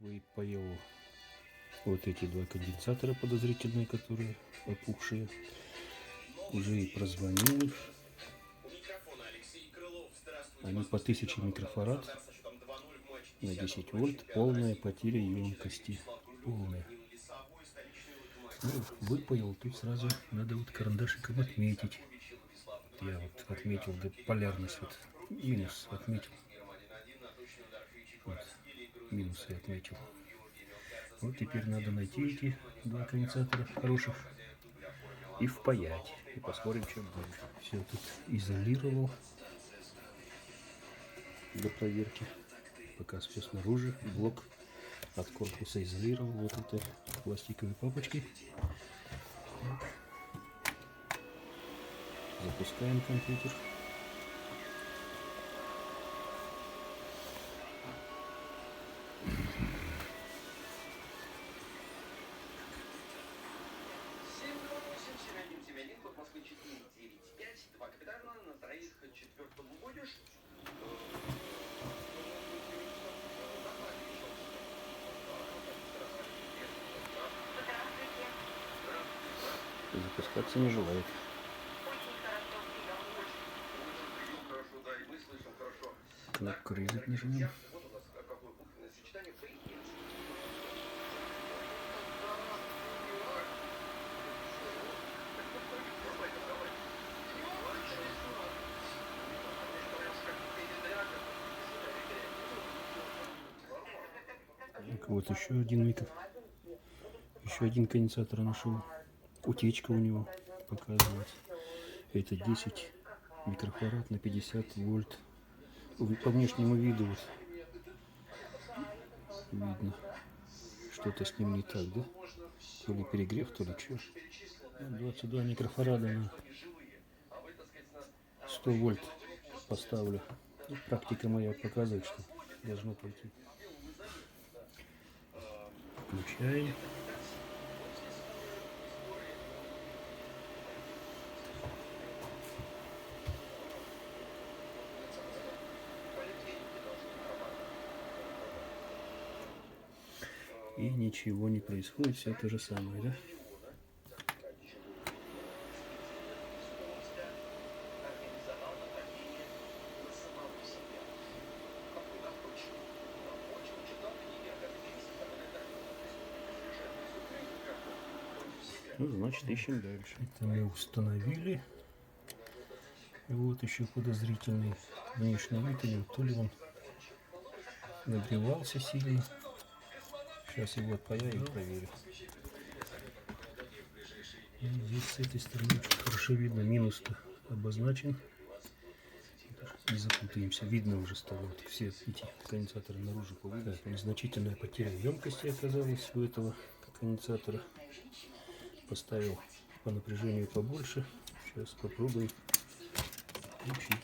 Выпаял вот эти два конденсатора подозрительные, которые опухшие. Уже и прозвонил их. Они по 1000 микрофарад на 10 вольт. Полная потеря емкости. Полная. Ну, выпаял. Тут сразу надо вот карандашиком отметить. Я вот отметил полярность. Вот минус отметил. Вот, минусы отметил. Вот теперь надо найти эти два конденсатора хороших и впаять. И посмотрим, что будет. Все тут изолировал для проверки. Пока все снаружи. Блок от корпуса изолировал вот этой пластиковой папочкой. Запускаем компьютер. Запускаться не желает. Кнопку резать нажмем. Так, вот еще один конденсатор нашел. Утечка у него показывает. Это 10 микрофарад на 50 вольт. По внешнему виду вот видно, что-то с ним не так, да? То ли перегрев, то ли что. 22 микрофарада на 100 вольт поставлю. И практика моя показывает, что должно пойти. Включаем. И ничего не происходит, все то же самое, да? Ну, значит, ищем дальше. Это мы установили. И вот еще подозрительный внешний вид. То ли он нагревался сильно. Сейчас его отпаяю и проверю. И здесь с этой стороны хорошо видно, минус-то обозначен. Не запутаемся, видно уже стало. Вот все эти конденсаторы наружу повыдали. Незначительная потеря емкости оказалась у этого конденсатора. Поставил по напряжению побольше. Сейчас попробуем включить.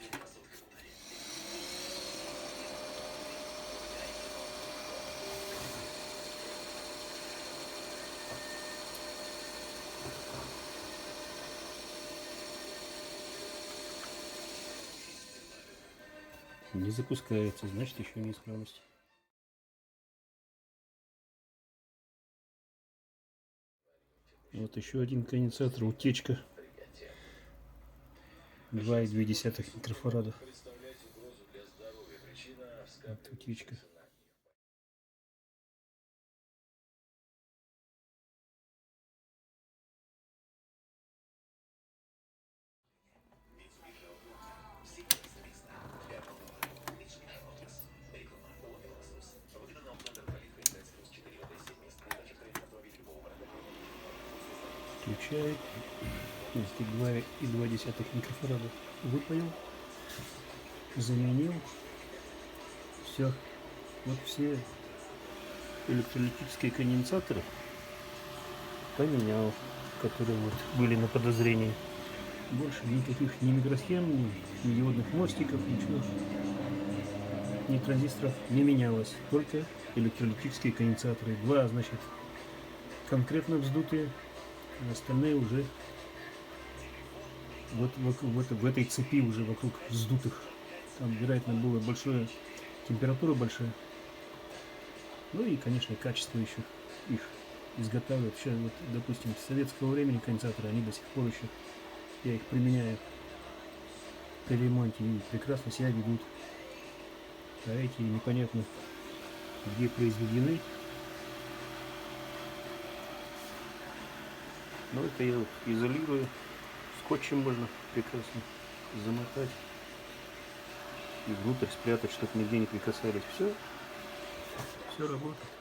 Не запускается, значит, еще неисправность. Вот еще один конденсатор, утечка. 2,2 микрофарада. Вот утечка. Включает. 2,2 микрофарада выпаял, заменил. Все. Вот все электролитические конденсаторы поменял, которые вот были на подозрении. Больше никаких ни микросхем, ни диодных мостиков, ничего, ни транзисторов не менялось. Только электролитические конденсаторы. Два, значит, конкретно вздутые, а остальные уже вот в этой цепи уже вокруг вздутых. Там, вероятно, была температура большая. Ну и, конечно, качество еще их изготавливают. Сейчас, вот, допустим, с советского времени конденсаторы, они до сих пор еще, я их применяю при ремонте и прекрасно себя ведут. А эти непонятно где произведены. Но это я вот изолирую. Скотчем можно прекрасно замотать и внутрь спрятать, чтобы нигде не прикасались. Все работает.